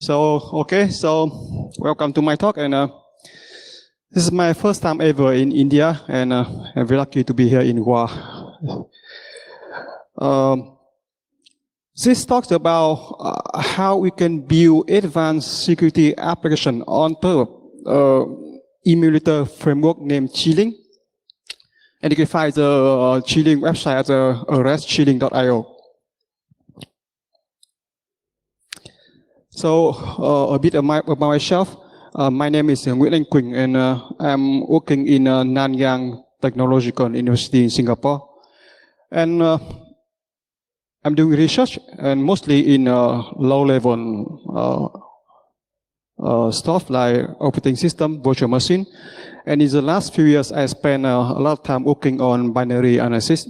So welcome to my talk, and this is my first time ever in India, and I'm very lucky to be here in Goa. This talks about how we can build advanced security application on top of emulator framework named Qiling, and you can find the Qiling website at restqiling.io. So a bit about myself. My name is Nguyen and Quynh, and I'm working in Nanyang Technological University in Singapore. And I'm doing research, and mostly in low-level stuff like operating system, virtual machine. And in the last few years, I spent a lot of time working on binary analysis.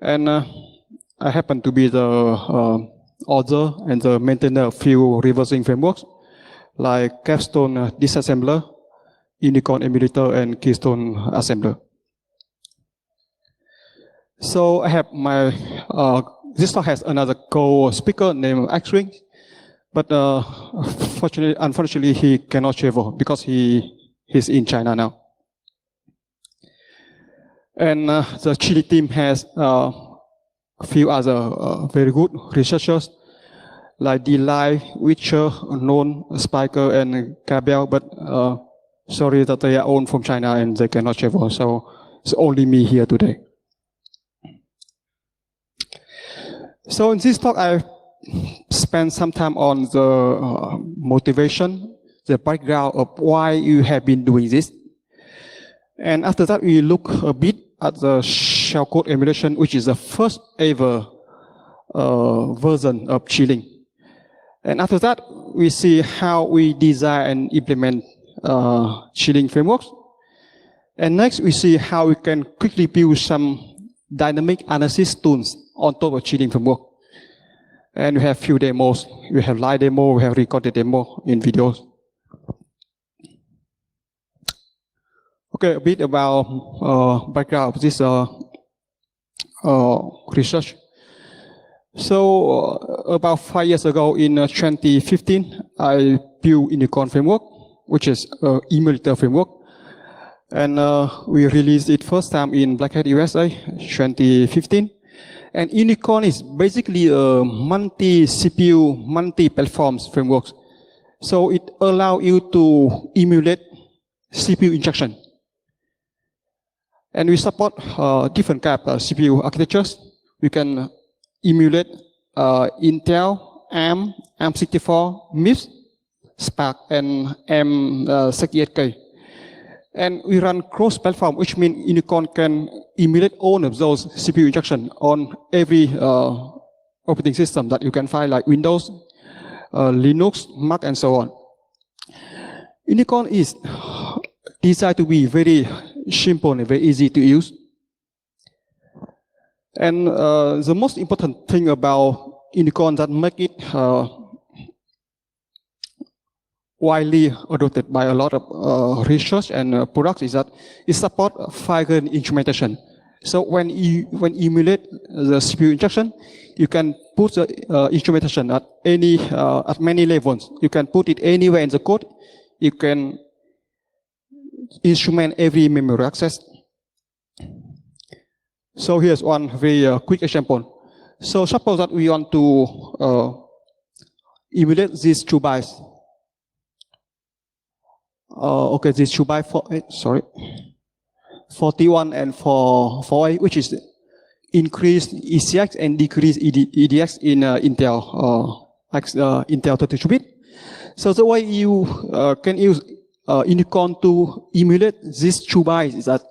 And I happen to be the author and the maintainer of few reversing frameworks like Capstone Disassembler, Unicorn Emulator, and Keystone Assembler. So I have my, this talk has another co-speaker named Qiling, but unfortunately he cannot travel because he's in China now. And the Qiling team has a few other very good researchers like Delay, Witcher, Non, Spiker, and Cabell, but sorry that they are all from China and they cannot travel, so it's only me here today. So in this talk, I spent some time on the motivation, the background of why you have been doing this. And after that, we look a bit at the shellcode emulation, which is the first ever version of Qiling. And after that, we see how we design and implement Qiling frameworks. And next, we see how we can quickly build some dynamic analysis tools on top of Qiling framework. And we have few demos. We have live demo, we have recorded demo in videos. Okay, a bit about background of this research. So about 5 years ago in 2015, I built Unicorn framework, which is an emulator framework. And we released it first time in Black Hat USA, 2015. And Unicorn is basically a multi-CPU, multi-platforms framework. So it allows you to emulate CPU injection. And we support different kind of CPU architectures. We can emulate Intel, ARM, ARM64, MIPS, Spark, and M68K. And we run cross-platform, which means Unicorn can emulate all of those CPU injection on every operating system that you can find, like Windows, Linux, Mac, and so on. Unicorn is designed to be very simple and very easy to use. And the most important thing about Unicorn that make it widely adopted by a lot of research and products is that it supports fine-grained instrumentation. So when you emulate the CPU injection, you can put the instrumentation at many levels. You can put it anywhere in the code. You can instrument every memory access. So here's one very quick example. So suppose that we want to emulate these 2 bytes. Okay, these 2 bytes, 41 and 48, which is increased ECX and decreased EDX in Intel, Intel 32-bit. So the way you can use Unicorn to emulate these 2 bytes is that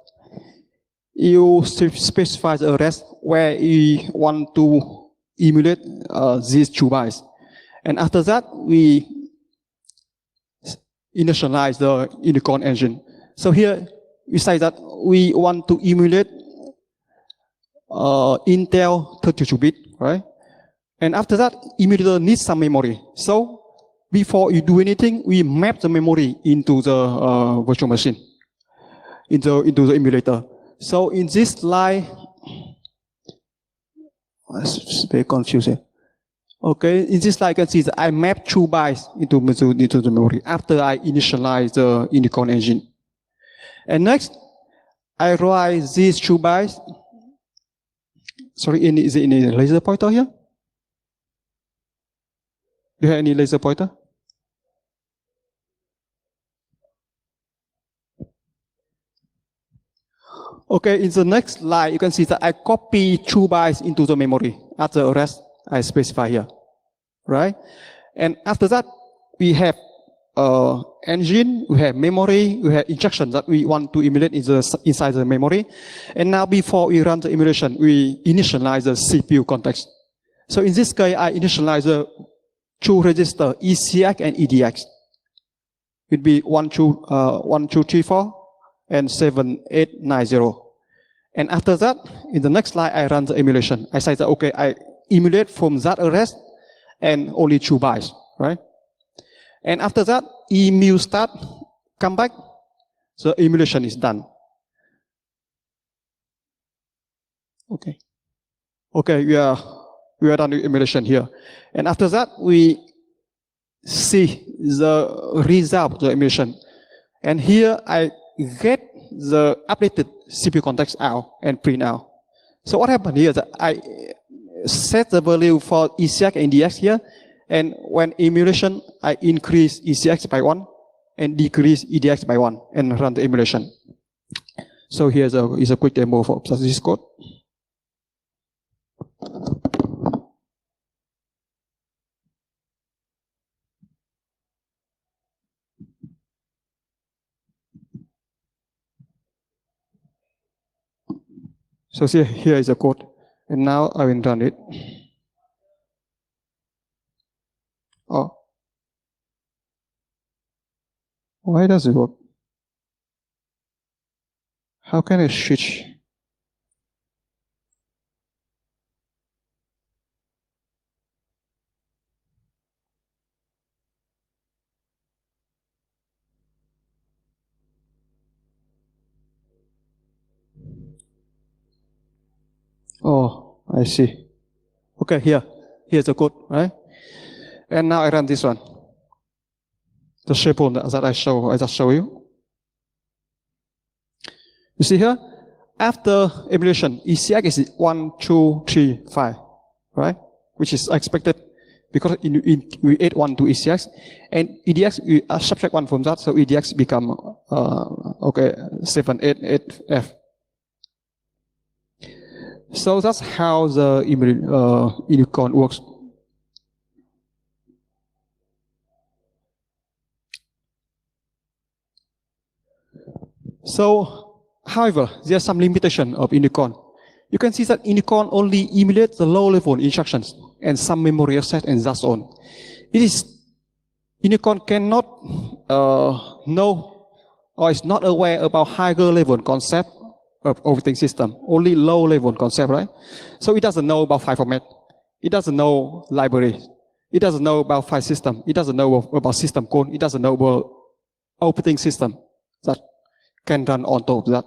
you specify the rest where you want to emulate these 2 bytes. And after that, we initialize the Unicorn engine. So here, we say that we want to emulate Intel 32-bit, right? And after that, emulator needs some memory. So before you do anything, we map the memory into the virtual machine, into the emulator. So in this slide, it's very confusing. Okay, in this slide you can see that I map 2 bytes into the memory after I initialize the unicorn engine. And next, I write these 2 bytes. Sorry, is it any laser pointer here? Do you have any laser pointer? Okay, in the next slide, you can see that I copy 2 bytes into the memory at the address I specify here, right? And after that, we have engine, we have memory, we have instruction that we want to emulate inside the memory. And now before we run the emulation, we initialize the CPU context. So in this case, I initialize the 2 registers, ECX and EDX. It would be 1, 2, 3, 4, and 7, 8, 9, 0. And after that, in the next slide, I run the emulation. I say that, okay, I emulate from that address and only 2 bytes, right? And after that, emu start, come back, the emulation is done. Okay. Okay, we are done with emulation here. And after that, we see the result of the emulation. And here I get the updated CPU context out and print out. So what happened here is that I set the value for ECX and EDX here, and when emulation, I increase ECX by 1 and decrease EDX by 1 and run the emulation. So here's a quick demo for this code. So see, here is the code, and now I will run it. Oh, why does it work? How can I switch? Oh, I see. Okay, here's the code, right? And now I run this one. The shape that I just show you. You see here, after emulation, ECX is 1, 2, 3, 5, right? Which is expected because we add 1 to ECX, and EDX we subtract 1 from that, so EDX become okay 7, 8, 8, F. So that's how the unicorn works. So, however, there's some limitation of unicorn. You can see that unicorn only emulates the low-level instructions and some memory access and that's all. Unicorn cannot know or is not aware about higher level concept of operating system, only low-level concept, right? So it doesn't know about file format. It doesn't know library. It doesn't know about file system. It doesn't know about system code. It doesn't know about operating system that can run on top of that.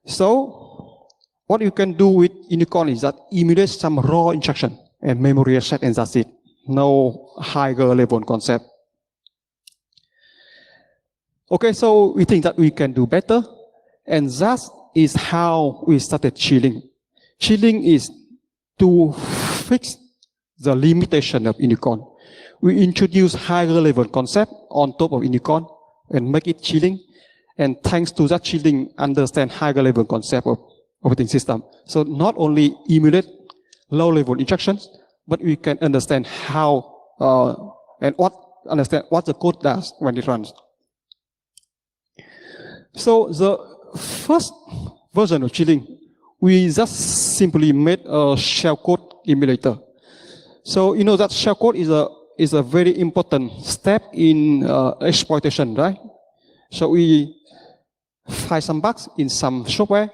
So what you can do with unicorn is that emulate some raw instruction and memory access and that's it. No higher level concept. Okay, so we think that we can do better. And that is how we started Qiling. Qiling is to fix the limitation of unicorn. We introduce higher level concept on top of unicorn and make it Qiling. And thanks to that, Qiling understand higher level concept of operating system. So not only emulate low level instructions, but we can understand how understand what the code does when it runs. So the first version of Qiling, we just simply made a shellcode emulator. So you know that shellcode is a very important step in exploitation, right? So we find some bugs in some software.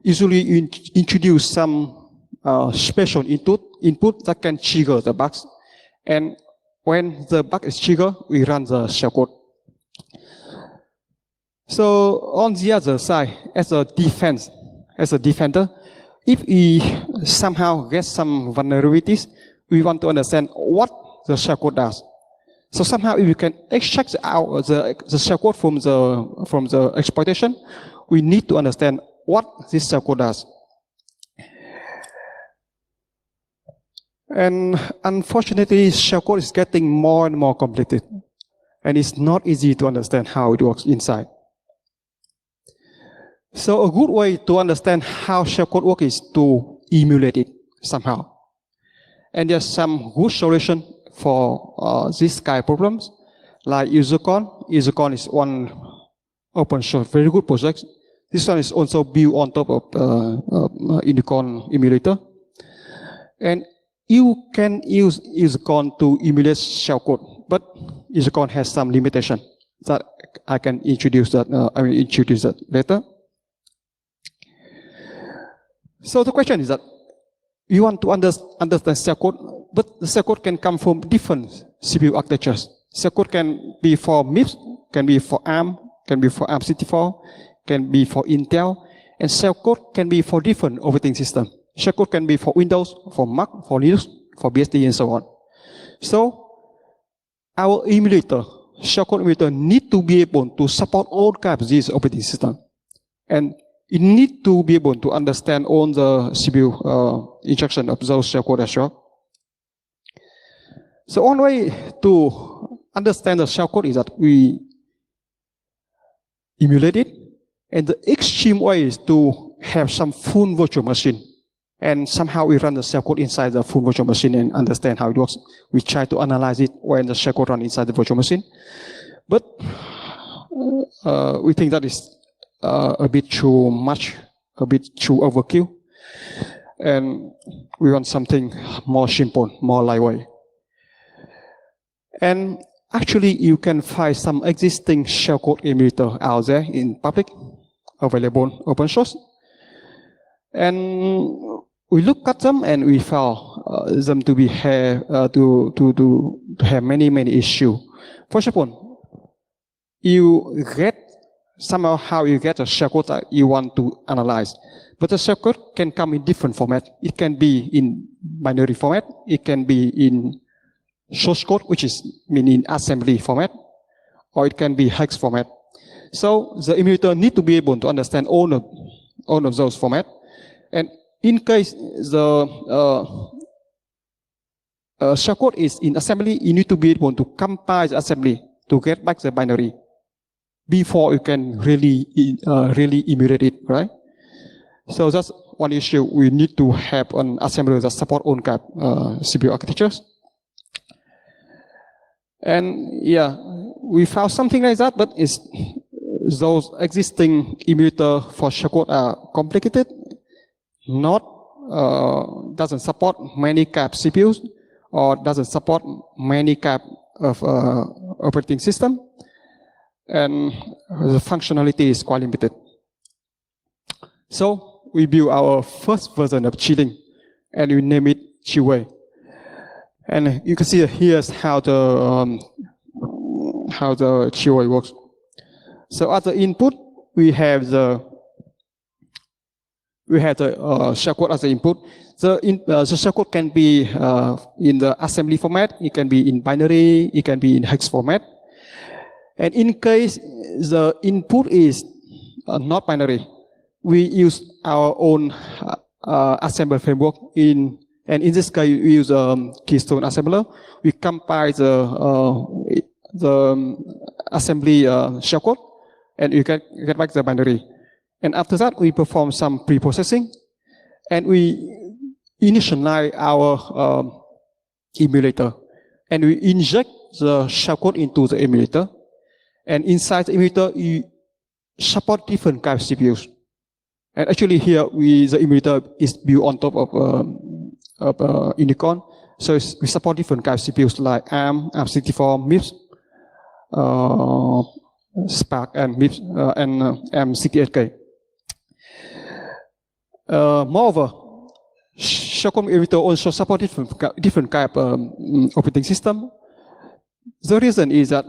Usually introduce some special input that can trigger the bugs. And when the bug is triggered, we run the shellcode. So on the other side, as a defender, if we somehow get some vulnerabilities, we want to understand what the shellcode does. So somehow, if we can extract out the shellcode from the exploitation, we need to understand what this shellcode does. And unfortunately, shellcode is getting more and more complicated, and it's not easy to understand how it works inside. So a good way to understand how shellcode works is to emulate it somehow. And there's some good solution for this kind of problems, like UserCon. UserCon is one open source, very good project. This one is also built on top of Unicorn emulator. And you can use UserCon to emulate shellcode, but UserCon has some limitation that I can introduce that. I will introduce that later. So the question is that you want to understand shellcode, but the shellcode can come from different CPU architectures. Shellcode can be for MIPS, can be for ARM, can be for ARM64, can be for Intel, and shellcode can be for different operating systems. Shellcode can be for Windows, for Mac, for Linux, for BSD, and so on. So our emulator, shellcode emulator, need to be able to support all kinds of these operating systems. And it needs to be able to understand all the CPU instructions of those shellcode as well. So one way to understand the shellcode is that we emulate it, and the extreme way is to have some full virtual machine, and somehow we run the shellcode inside the full virtual machine and understand how it works. We try to analyze it when the shellcode runs inside the virtual machine, but we think that is a bit too much, a bit too overkill, and we want something more simple, more lightweight. And actually, you can find some existing shellcode emulator out there in public, available open source. And we look at them and we found them to be to have many issues. First of all, you get somehow how you get a shellcode that you want to analyze. But the shellcode can come in different format. It can be in binary format. It can be in source code, which is in assembly format, or it can be hex format. So the emulator need to be able to understand all of those formats. And in case the shellcode is in assembly, you need to be able to compile the assembly to get back the binary before you can really emulate it, right? So that's one issue. We need to have an assembler that support all kind of CPU architectures. And yeah, we found something like that, but it's those existing emulator for shellcode are complicated, doesn't support many kind of CPUs, or doesn't support many kind of operating system, and the functionality is quite limited. So we built our first version of Qiling, and we name it Qiling. And you can see here's how the Qiling works. So as the input, we have the shellcode as the input. The shellcode can be in the assembly format. It can be in binary. It can be in hex format. And in case the input is not binary, we use our own assembler framework. And in this case, we use Keystone assembler. We compile the assembly shellcode, and you can get back the binary. And after that, we perform some pre-processing, and we initialize our emulator, and we inject the shellcode into the emulator. And inside the emulator, you support different kinds of CPUs. And actually here, the emulator is built on top of Unicorn. So we support different kinds of CPUs like ARM, ARM64, MIPS, Spark, and MIPS, and M68K. Moreover, shellcode emulator also support different kind of operating system. The reason is that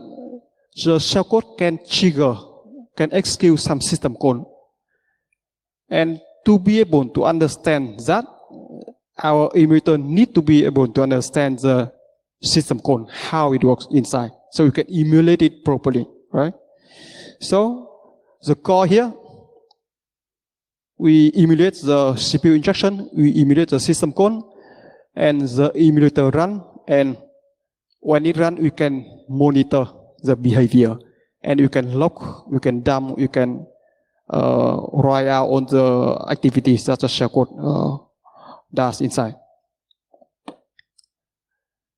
the shellcode can execute some system code. And to be able to understand that, our emulator need to be able to understand the system code, how it works inside, so you can emulate it properly, right? So the core here, we emulate the CPU instruction, we emulate the system code, and the emulator run, and when it runs, we can monitor the behavior, and you can log, you can dump, you can write out on the activities that the shellcode does inside.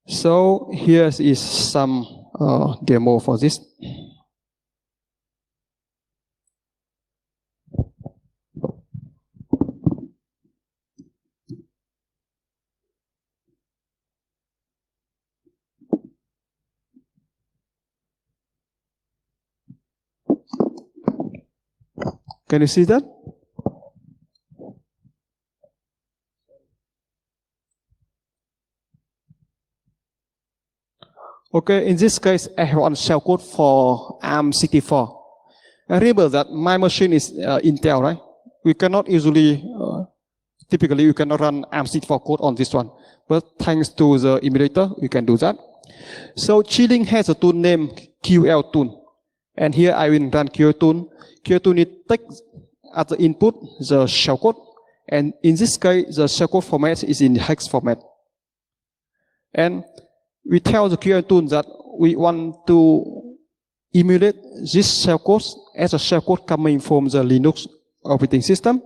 So here is some demo for this. Can you see that? Okay, in this case, I have one shellcode for ARM64. And remember that my machine is Intel, right? We cannot usually, typically, you cannot run ARM64 code on this one. But thanks to the emulator, we can do that. So Qiling has a tool named QL tool. And here I will run QL tool. QL tool it takes as the input the shellcode. And in this case, the shellcode format is in hex format. And we tell the QL tool that we want to emulate this shellcode as a shellcode coming from the Linux operating system.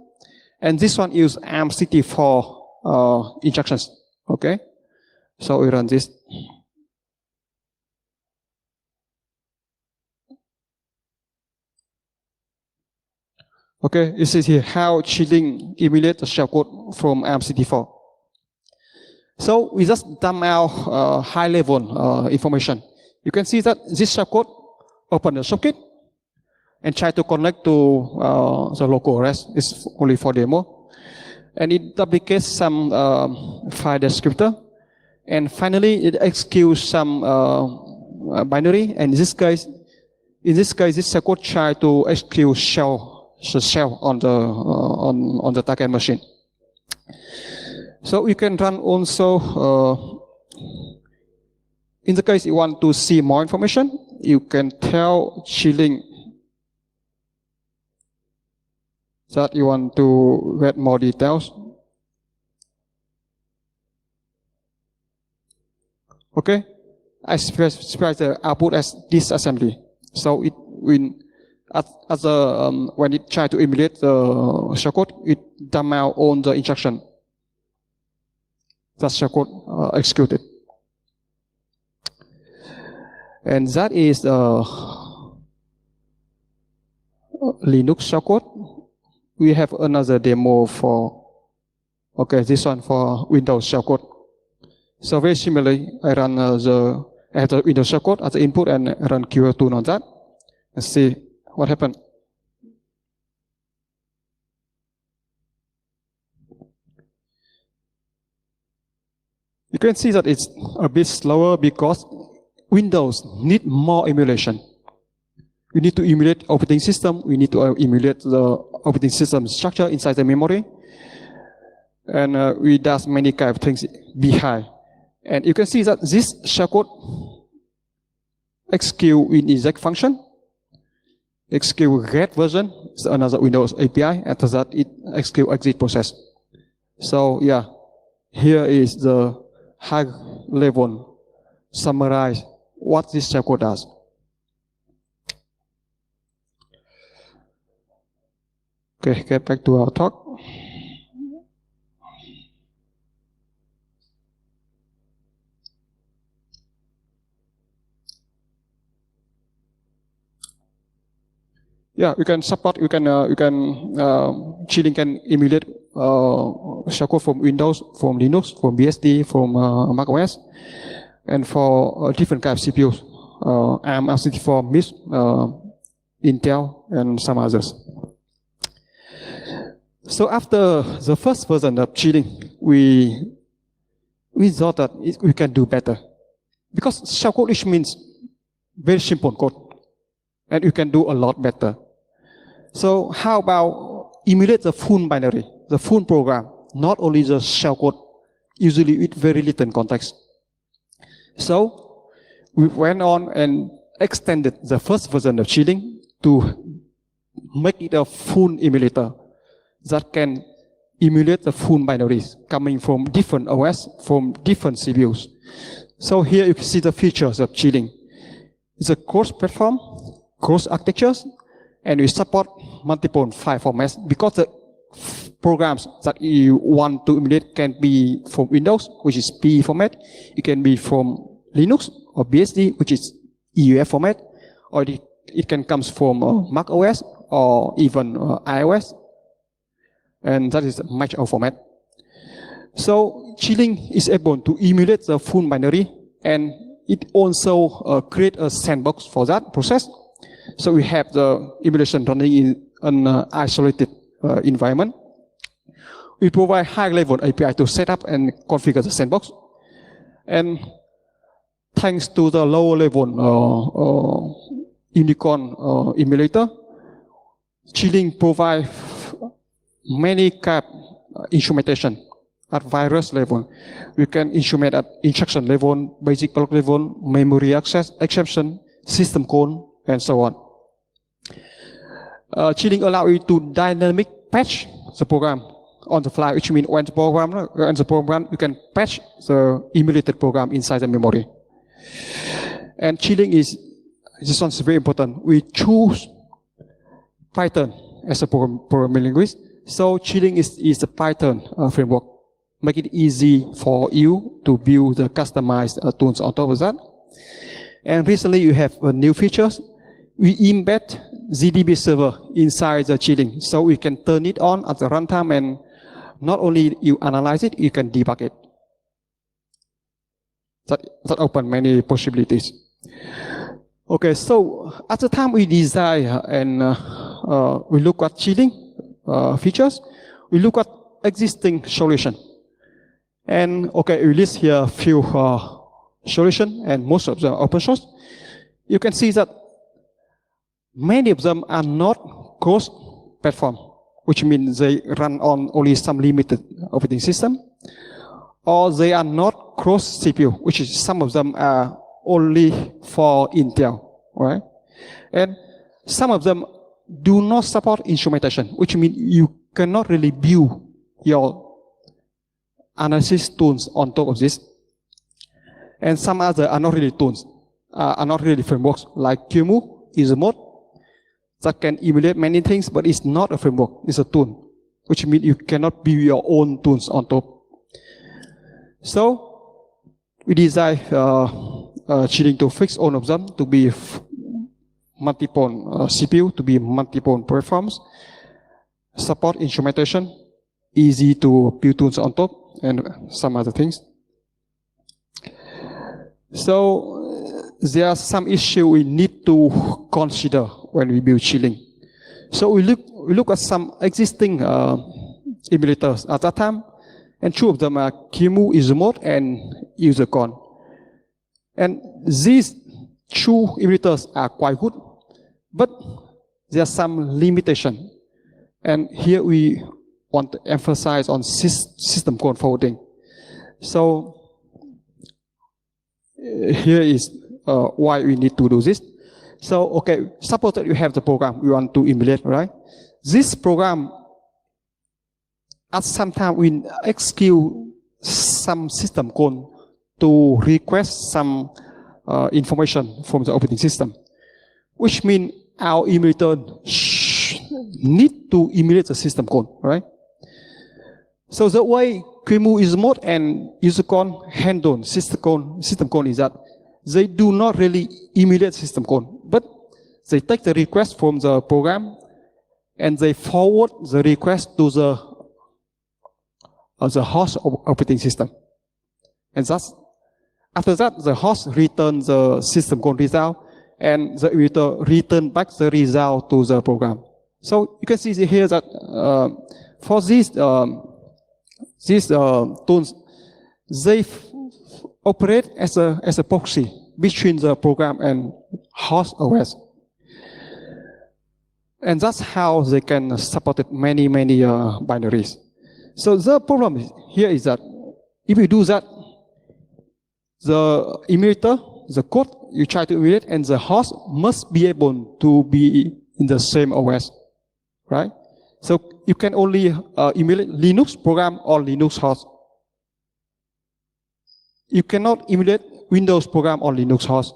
And this one uses ARM64 instructions. Okay? So we run this. Okay, this is here how Qiling emulates the shellcode from ARM64. So we just dump out high-level information. You can see that this shellcode open the socket and try to connect to the local REST. It's only for demo. And it duplicates some file descriptor. And finally, it executes some binary. And in this case, this shellcode try to execute shell on the target machine. So we can run also, in the case you want to see more information, you can tell Qiling that you want to get more details. Okay, I specify the output as disassembly. So it when it try to emulate the shellcode, it dump out on the instruction that shellcode executed. And that is Linux shellcode. We have another demo for, okay, this one for Windows shellcode. So very similarly, I run I have the Windows shellcode as the input and run QL tool on that. Let's see what happened. You can see that it's a bit slower because Windows need more emulation. We need to emulate operating system. We need to emulate the operating system structure inside the memory. And we does many kind of things behind. And you can see that this shellcode execute in exec function, execute get version, is another Windows API. After that, it execute exit process. So yeah, here is the high level summarize what this shellcode does. Okay, get back to our talk. Yeah, we can support. Qiling can emulate shellcode from Windows, from Linux, from BSD, from Mac OS, and for different kinds of CPUs, ARM64, MIPS, Intel, and some others. So after the first version of Qiling, we thought that we can do better, because shellcode which means very simple code, and you can do a lot better. So how about emulate the full binary, the full program, not only the shellcode usually with very little context. So we went on and extended the first version of Qiling to make it a full emulator that can emulate the full binaries coming from different OS, from different CPUs. So here you can see the features of Qiling. It's a cross-platform, cross-architectures, and we support multiple file formats because the programs that you want to emulate can be from Windows, which is PE format. It can be from Linux or BSD, which is EUF format, or it can come from Mac OS or even iOS, and that is a match O format. So Qiling is able to emulate the full binary, and it also create a sandbox for that process. So we have the emulation running in an isolated environment. We provide high-level API to set up and configure the sandbox. And thanks to the lower-level Unicorn emulator, Qiling provides many kind of instrumentation at various level. We can instrument at instruction level, basic block level, memory access, exception, system call, and so on. Qiling allows you to dynamic patch the program on the fly, which means when the program runs the program, you can patch the emulated program inside the memory. And Qiling is, this one's very important. We choose Python as a programming language. So Qiling is a Python framework. Make it easy for you to build the customized tools on top of that. And recently you have new features. We embed ZDB server inside the Qiling, so we can turn it on at the runtime, and not only you analyze it, you can debug it. That opens many possibilities. Okay, so at the time we design and we look at Qiling features, we look at existing solution. And okay, we list here a few solutions, and most of them are open source. You can see that many of them are not cross-platform, which means they run on only some limited operating system, or they are not cross-CPU, which is some of them are only for Intel, right? And some of them do not support instrumentation, which means you cannot really build your analysis tools on top of this. And some other are not really tools, are not really frameworks, like QEMU is a mode that can emulate many things, but it's not a framework, it's a tool, which means you cannot build your own tools on top. So we design Qiling to fix all of them, to be multiple CPU, to be multiple platforms, support instrumentation, easy to build tools on top, and some other things. So there are some issues we need to consider when we build Qiling. So we look at some existing emulators at that time, and two of them are QEMU Isomode and UserCon. And these two emulators are quite good, but there are some limitations. And here we want to emphasize on system call forwarding. So here is why we need to do this. So, okay, suppose that you have the program we want to emulate, right? This program, at some time, we execute some system call to request some information from the operating system, which means our emulator need to emulate the system call, right? So the way QEMU Isomode and UserCon handle system call is that they do not really emulate system call, but they take the request from the program and they forward the request to the host operating system. And thus, after that, the host returns the system call result, and the emulator return back the result to the program. So you can see here that for these tools, they operate as a proxy between the program and host OS. And that's how they can support many binaries. So the problem here is that If you do that, the emulator, the code you try to emulate, and the host must be able to be in the same OS, right? So you can only emulate Linux program or Linux host. You cannot emulate Windows program or Linux host,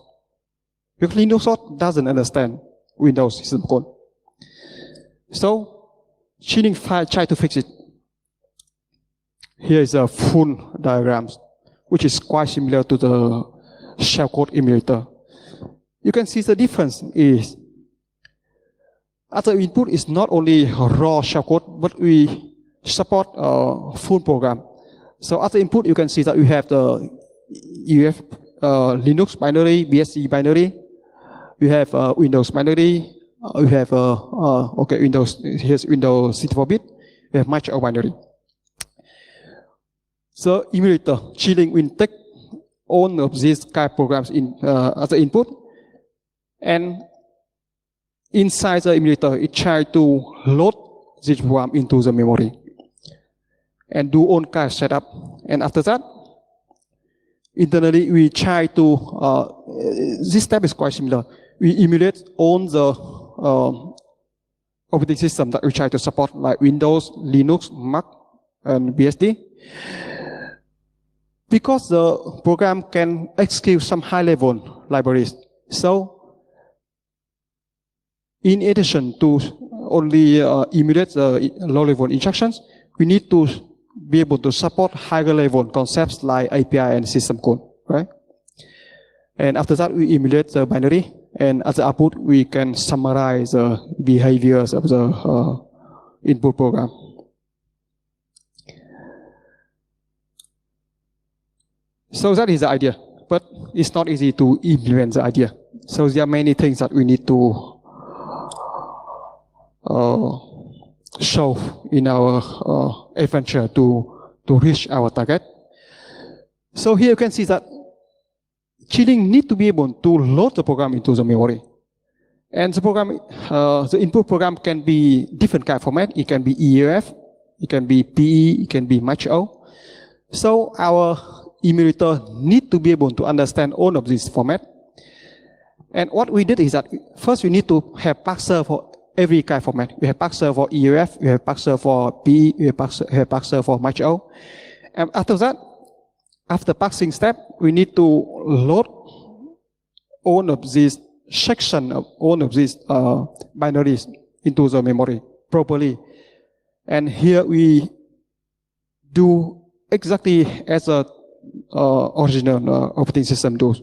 because Linux host doesn't understand Windows system code. So Qiling try to fix it. Here is a full diagram, which is quite similar to the shellcode emulator. You can see the difference is, as the input is not only raw shellcode, but we support a full program. So as the input, you can see that we have Linux binary, BSD binary, we have Windows binary, we have Windows. Here's Windows 64-bit. We have Mac OS binary. So emulator Qiling will take all of these kind of programs in as the input, and inside the emulator, it tries to load this program into the memory and do all kind of setup. And after that, internally we try to this step is quite similar. We emulate all the operating system that we try to support, like Windows, Linux, Mac, and BSD. Because the program can execute some high-level libraries. So, in addition to only emulate the low-level instructions, we need to be able to support higher-level concepts like API and system code, right? And after that, we emulate the binary, and as the output, we can summarize the behaviors of the input program. So that is the idea, but it's not easy to implement the idea. So there are many things that we need to show in our adventure to reach our target. So here you can see that Qiling need to be able to load the program into the memory. And the program, the input program can be different kind of format. It can be EAF, it can be PE, it can be Mac OS. So our emulator need to be able to understand all of this format. And what we did is that first we need to have parser for every kind of format. We have parser for EAF, we have parser for PE, we have parser for Mac OS. And after that, after parsing step, we need to load all of these section of all of these binaries into the memory properly. And here we do exactly as the original operating system does.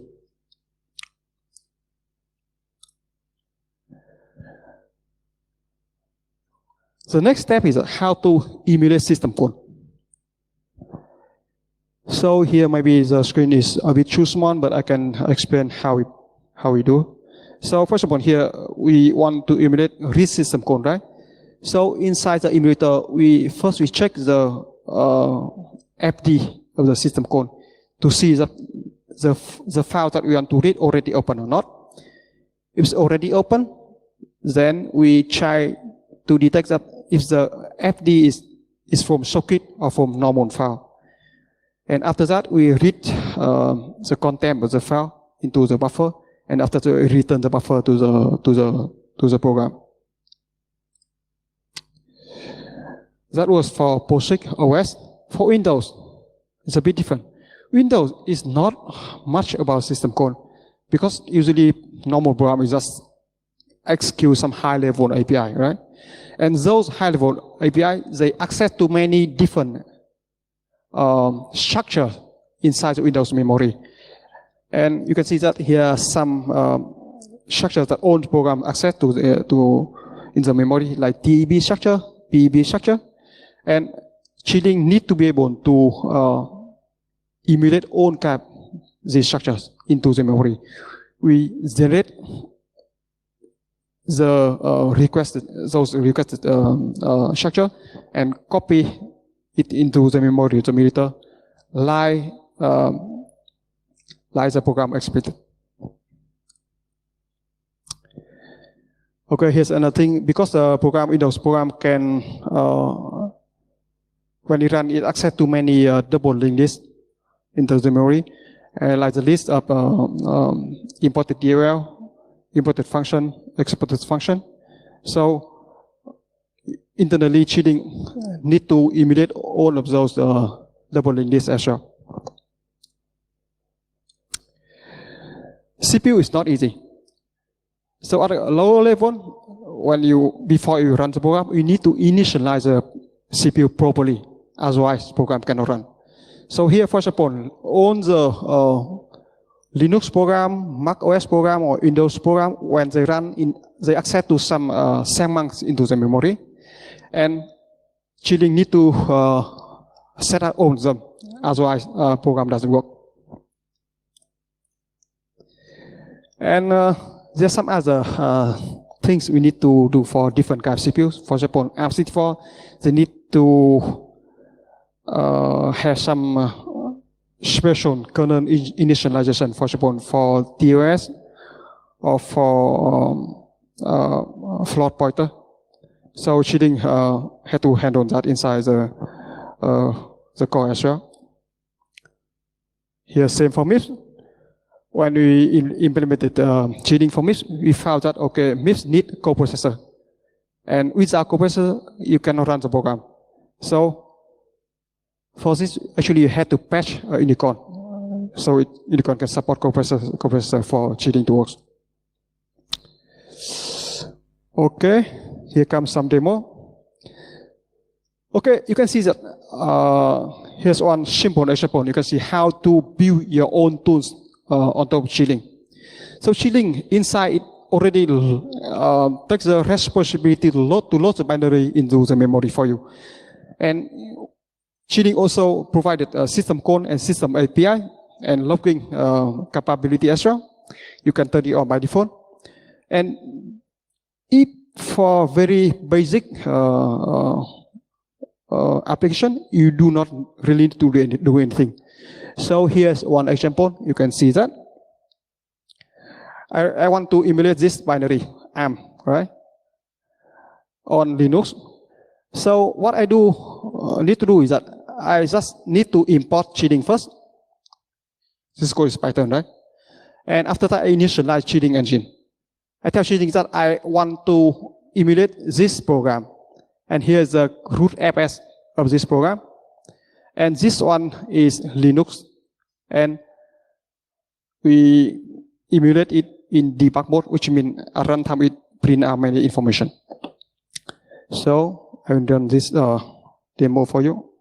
The next step is how to emulate system code. So here maybe the screen is a bit too small, but I can explain how we do. So first of all, here we want to emulate read system code, right? So inside the emulator, we check the FD of the system code to see that the file that we want to read already open or not. If it's already open, then we try to detect that if the FD is from socket or from normal file. And after that, we read the content of the file into the buffer, and after that, we return the buffer to the program. That was for POSIX OS. For Windows, it's a bit different. Windows is not much about system code, because usually normal program is just execute some high-level API, right? And those high-level API, they access to many different structure inside the Windows memory. And you can see that here are some structures that all program access to in the memory, like TEB structure, PEB structure. And Qiling need to be able to emulate all kind of these structures into the memory. We generate the requested structure and copy it into the memory of the emulator, like the program expected. Okay, here's another thing. Because the Windows program can, when you run it, access to many double linked lists. into the memory, like the list of imported DLL, imported function, exported function. So internally, Qiling need to emulate all of those double linked lists as well. CPU is not easy. So at a lower level, before you run the program, you need to initialize the CPU properly, otherwise program cannot run. So here, for example, on the Linux program, Mac OS program, or Windows program, when they run, they access to some segments into the memory, and Qiling need to set up on them, otherwise program doesn't work. And there's some other things we need to do for different kinds of CPUs. For example, ARM64, they need to have some special kernel initialization, for example, for DOS or for float pointer. So Qiling had to handle that inside the core as well. Here, same for MIPS. When we implemented Qiling for MIPS, we found that, okay, MIPS need coprocessor. And without coprocessor, you cannot run the program. So for this, actually, you had to patch Unicorn. So Unicorn can support coprocessor for Qiling to work. Okay, here comes some demo. Okay, you can see that here's one simple example. You can see how to build your own tools on top of Qiling. So Qiling inside it already takes the responsibility to load the binary into the memory for you. And Qiling also provided a system call and system API and logging capability as well. You can turn it on by default. And if for very basic application, you do not really need to do anything. So here's one example. You can see that. I want to emulate this binary, ARM, right, on Linux. So what I need to do is that I just need to import Qiling first. This code is Python, right? And after that, I initialize Qiling engine. I tell Qiling that I want to emulate this program. And here's the root FS of this program. And this one is Linux. And we emulate it in debug mode, which means at runtime it print out many information. So I will run this demo for you.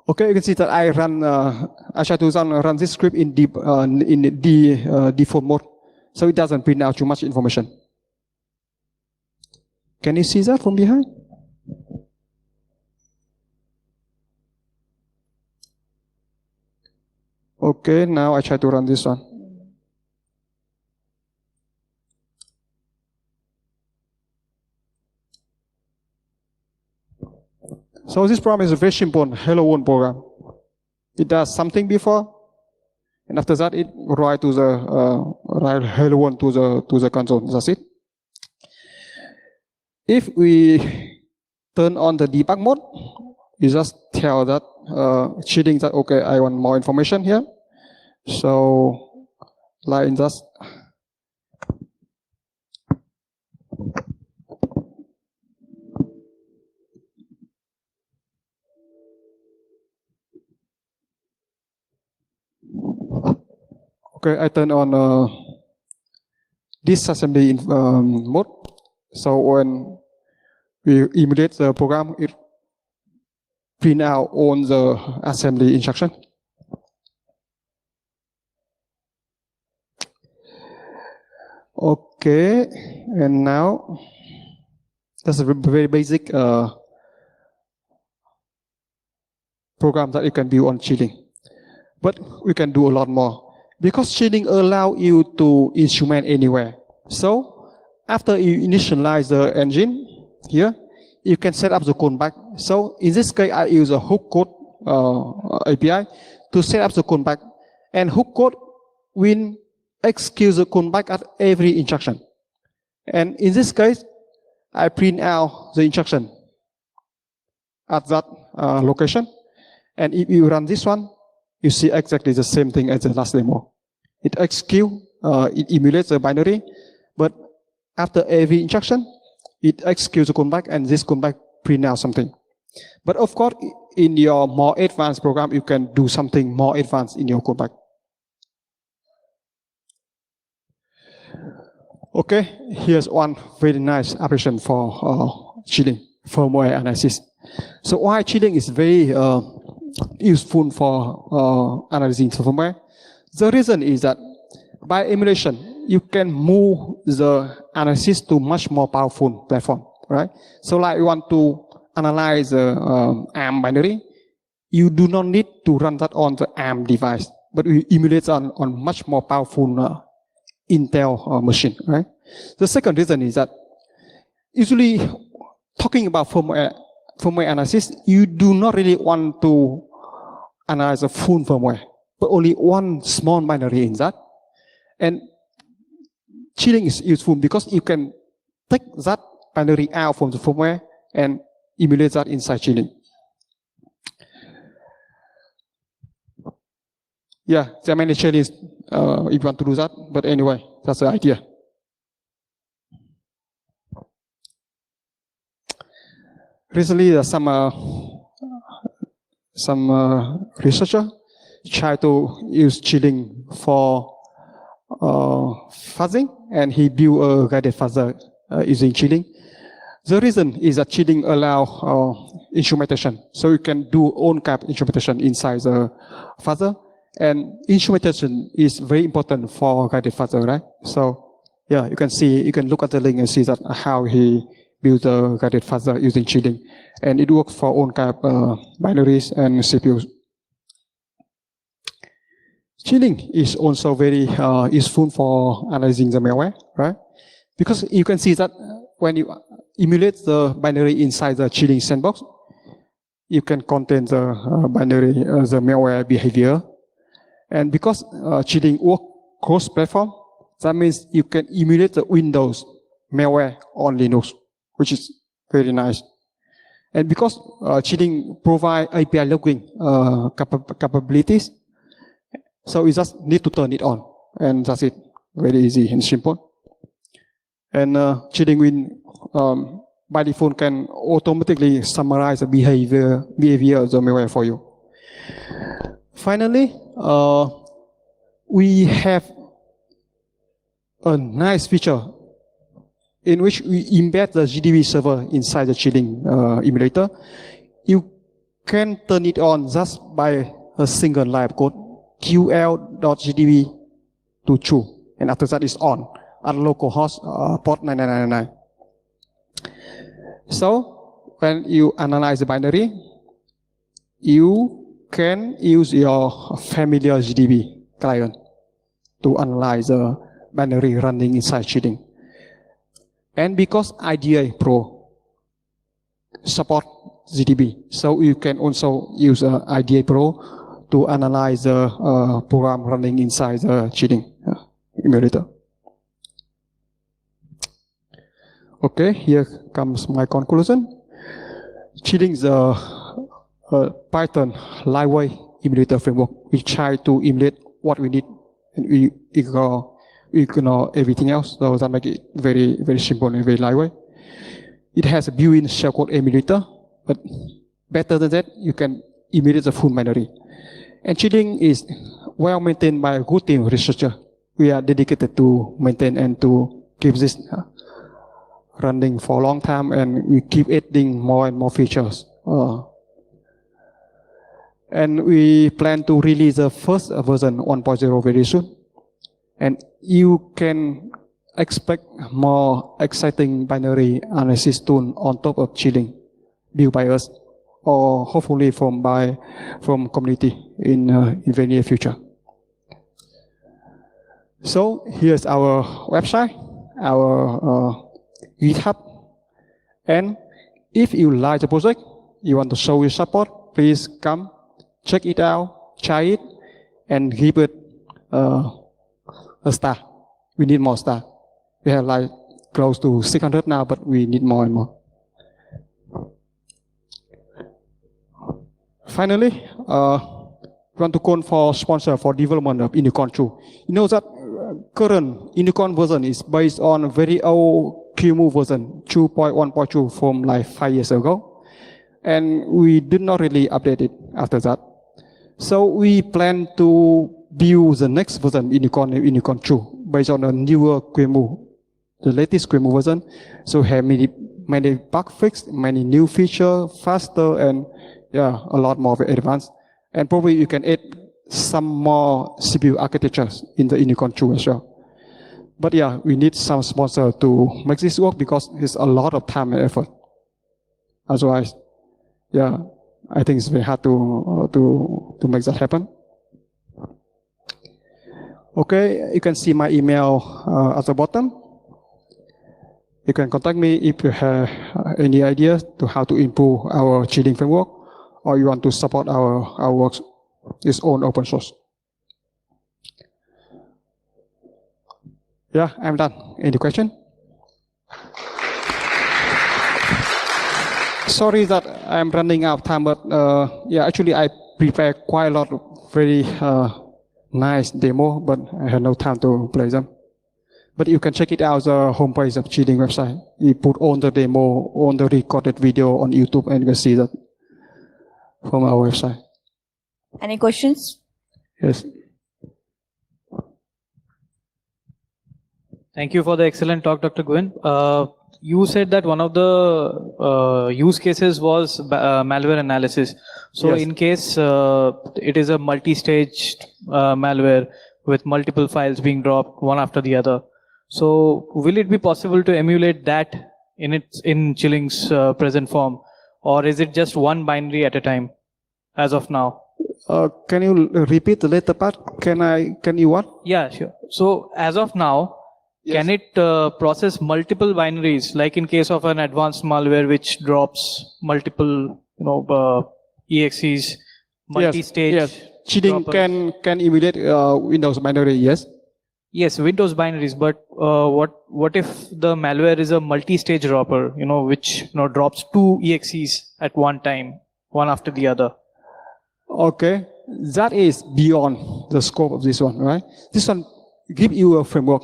Okay, you can see that I try to run this script in default mode, so it doesn't print out too much information. Can you see that from behind? Okay, now I try to run this one. So this program is a very simple hello world program. It does something before, and after that it write to the write hello world to the console. That's it. If we turn on the debug mode, you just tell that Qiling that okay, I want more information here. So like just okay, I turn on disassembly mode. So when we emulate the program, it print out on the assembly instruction. Okay, and now that's a very basic program that you can build on Qiling. but we can do a lot more because Qiling allow you to instrument anywhere. So after you initialize the engine here, you can set up the callback. So in this case, I use a hook code API to set up the callback, and hook code will execute the callback at every instruction. And in this case, I print out the instruction at that location. And if you run this one, you see exactly the same thing as the last demo. It executes, it emulates the binary, but after every instruction, it executes the callback, and this callback print out something. But of course, in your more advanced program, you can do something more advanced in your callback. Okay, here's one very nice application for Qiling, firmware analysis. So why Qiling is very useful for analyzing firmware? The reason is that by emulation, you can move the analysis to much more powerful platform, right? So like you want to analyze the ARM binary, you do not need to run that on the ARM device, but we emulate on much more powerful Intel machine, right? The second reason is that usually talking about firmware analysis, you do not really want to analyze a full firmware, but only one small binary in that. And Qiling is useful because you can take that binary out from the firmware and emulate that inside Qiling. Yeah, there are many challenges if you want to do that, but anyway, that's the idea. Recently, some researcher tried to use Qiling for fuzzing, and he built a guided fuzzer using Qiling. The reason is that Qiling allows instrumentation, so you can do own kind of instrumentation inside the fuzzer. And instrumentation is very important for guided fuzzer, right? So yeah, you can look at the link and see that how he built the guided fuzzer using Qiling, and it works for own kind of binaries and CPUs. Qiling is also very useful for analyzing the malware, right? Because you can see that when you emulate the binary inside the Qiling sandbox, you can contain the binary, the malware behavior. And because Qiling works cross-platform, that means you can emulate the Windows malware on Linux, which is very nice. And because Qiling provides API logging capabilities, so you just need to turn it on, and that's it. Very easy and simple. And Qiling will, by default, can automatically summarize the behavior of the malware for you. Finally, we have a nice feature in which we embed the GDB server inside the Qiling emulator. You can turn it on just by a single line of code, ql.gdb to true, and after that it's on at localhost port 9999. So when you analyze the binary, you can use your familiar GDB client to analyze the binary running inside Qiling. And because IDA Pro support GDB, so you can also use IDA Pro to analyze the program running inside the Qiling emulator. Okay, here comes my conclusion. Qiling is a Python lightweight emulator framework. We try to emulate what we need, and we ignore everything else. So that makes it very, very simple and very lightweight. It has a built-in shellcode emulator, but better than that, you can emulate the full binary. And Qiling is well maintained by a good team of researchers. We are dedicated to maintain and to keep this running for a long time, and we keep adding more and more features. And we plan to release the first version 1.0 very soon. And you can expect more exciting binary analysis tool on top of Qiling built by us or hopefully from community in very near future. So here's our website, our GitHub, and if you like the project, you want to show your support, please come, check it out, try it, and give it a star. We need more star. We have like close to 600 now, but we need more and more. Finally, we want to call for sponsor for development of Unicorn 2. You know that current Unicorn version is based on a very old QEMU version, 2.1.2 from like 5 years ago. And we did not really update it after that. So we plan to build the next version, Unicorn 2, based on a newer QEMU, the latest QEMU version. So have many bug fixed, many new features, faster, and yeah, a lot more advanced. And probably you can add some more CPU architectures in the Unicorn 2 as well. But yeah, we need some sponsor to make this work because it's a lot of time and effort. Otherwise, yeah, I think it's very hard to make that happen. Okay, you can see my email at the bottom. You can contact me if you have any ideas to how to improve our Qiling framework, or you want to support our work, its own open source. Yeah, I'm done. Any question? Sorry that I'm running out of time, but yeah, actually I prepared quite a lot of very nice demo, but I had no time to play them. But you can check it out the homepage of Qiling website. We put all the demo, all the recorded video on YouTube, and you can see that from our website. Any questions? Yes. Thank you for the excellent talk, Dr. Nguyen. You said that one of the use cases was malware analysis. So Yes. in case it is a multi-stage malware with multiple files being dropped one after the other, so will it be possible to emulate that in Qiling's present form, or is it just one binary at a time as of now? Can you repeat the later part? Can you what? Yeah, sure. So as of now, Yes. can it process multiple binaries, like in case of an advanced malware which drops multiple, EXEs, multi-stage? Yes. Qiling can emulate Windows binary. Yes. Yes, Windows binaries. But what if the malware is a multi-stage dropper, which drops 2 EXEs at one time, one after the other? Okay, that is beyond the scope of this one, right? This one give you a framework.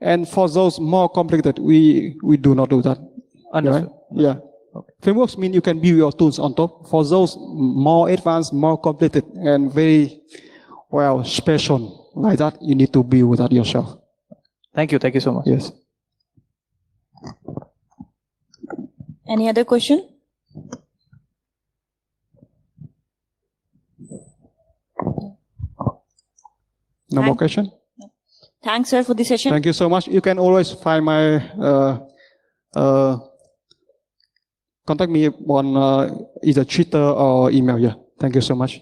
And for those more complicated, we do not do that. Understood. Right? Yeah. Okay. Frameworks mean you can build your tools on top. For those more advanced, more complicated, and very, special like that, you need to build that yourself. Thank you. Thank you so much. Yes. Any other question? No more question? Thanks, sir, for the session. Thank you so much. You can always find my contact me on either Twitter or email. Yeah. Thank you so much.